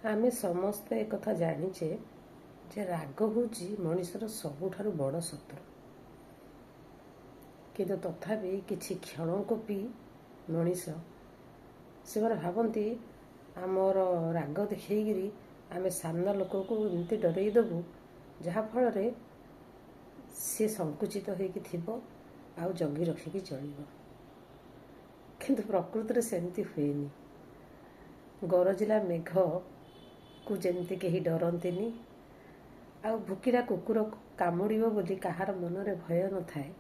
ଆମେ ସମସ୍ତେ ଏକଥା ଜାଣିଛେ ଯେ ରାଗ ହେଉଛି ମଣିଷର ସବୁଠାରୁ ବଡ଼ ଶତ୍ରୁ। କିନ୍ତୁ ତଥାପି କିଛି କ୍ଷଣକୁ ବି ମଣିଷ ସେମାନେ ଭାବନ୍ତି ଆମର ରାଗ ଦେଖେଇକିରି ଆମେ ସାମ୍ନା ଲୋକକୁ ଏମିତି ଡରେଇ ଦେବୁ ଯାହାଫଳରେ ସେ ସଂକୁଚିତ ହୋଇକି ଥିବ ଆଉ ଜଗି ରଖିକି ଚଳିବ। କିନ୍ତୁ ପ୍ରକୃତରେ ସେମିତି ହୁଏନି। ଗରଜିଲା ମେଘକୁ ଯେମିତି କେହି ଡରନ୍ତିନି, ଆଉ ଭୁକିଲା କୁକୁରକୁ କାମୁଡ଼ିବ ବୋଲି କାହାର ମନରେ ଭୟ ନଥାଏ,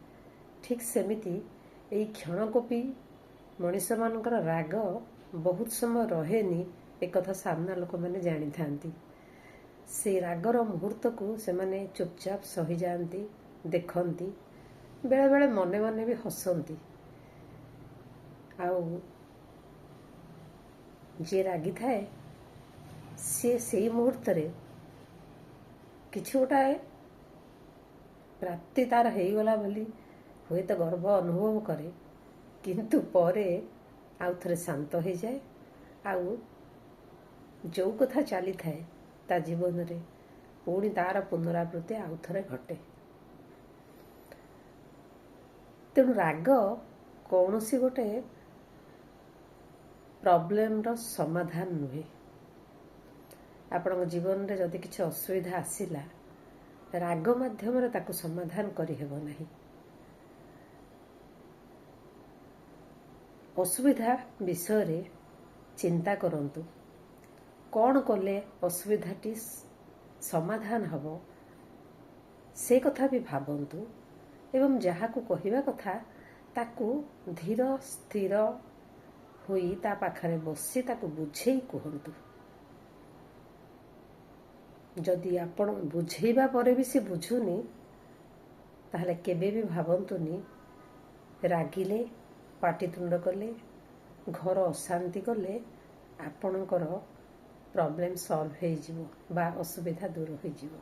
ଠିକ୍ ସେମିତି ଏଇ କ୍ଷଣକୋପି ମଣିଷମାନଙ୍କର ରାଗ ବହୁତ ସମୟ ରହେନି, ଏକଥା ସାମ୍ନା ଲୋକମାନେ ଜାଣିଥାନ୍ତି। ସେଇ ରାଗର ମୁହୂର୍ତ୍ତକୁ ସେମାନେ ଚୁପଚାପ ସହିଯାଆନ୍ତି, ଦେଖନ୍ତି, ବେଳେବେଳେ ମନେ ମନେ ବି ହସନ୍ତି। ଆଉ ଯିଏ ରାଗିଥାଏ ସିଏ ସେଇ ମୁହୂର୍ତ୍ତରେ କିଛି ଗୋଟାଏ ପ୍ରାପ୍ତି ତାର ହେଇଗଲା ବୋଲି ହୁଏତ ଗର୍ବ ଅନୁଭବ କରେ, କିନ୍ତୁ ପରେ ଆଉ ଥରେ ଶାନ୍ତ ହେଇଯାଏ। ଆଉ ଯେଉଁ କଥା ଚାଲିଥାଏ ତା ଜୀବନରେ ପୁଣି ତାର ପୁନରାବୃତ୍ତି ଆଉ ଥରେ ଘଟେ। ତେଣୁ ରାଗ କୌଣସି ଗୋଟେ ପ୍ରୋବ୍ଲେମର ସମାଧାନ ନୁହେଁ। ଆପଣଙ୍କ ଜୀବନରେ ଯଦି କିଛି ଅସୁବିଧା ଆସିଲା, ରାଗ ମାଧ୍ୟମରେ ତାକୁ ସମାଧାନ କରିହେବ ନାହିଁ। ଅସୁବିଧା ବିଷୟରେ ଚିନ୍ତା କରନ୍ତୁ। କ'ଣ କଲେ ଅସୁବିଧାଟି ସମାଧାନ ହେବ ସେ କଥା ବି ଭାବନ୍ତୁ, ଏବଂ ଯାହାକୁ କହିବା କଥା ତାକୁ ଧୀର ସ୍ଥିର ହୋଇ ତା ପାଖରେ ବସି ତାକୁ ବୁଝେଇ କୁହନ୍ତୁ। ଯଦି ଆପଣ ବୁଝେଇବା ପରେ ବି ସେ ବୁଝୁନି, ତାହେଲେ କେବେ ବି ଭାବନ୍ତୁନି ରାଗିଲେ, ପାଟିତୁଣ୍ଡ କଲେ, ଘର ଅଶାନ୍ତି କଲେ ଆପଣଙ୍କର ପ୍ରୋବ୍ଲେମ୍ ସଲ୍ଭ ହେଇଯିବ ବା ଅସୁବିଧା ଦୂର ହୋଇଯିବ।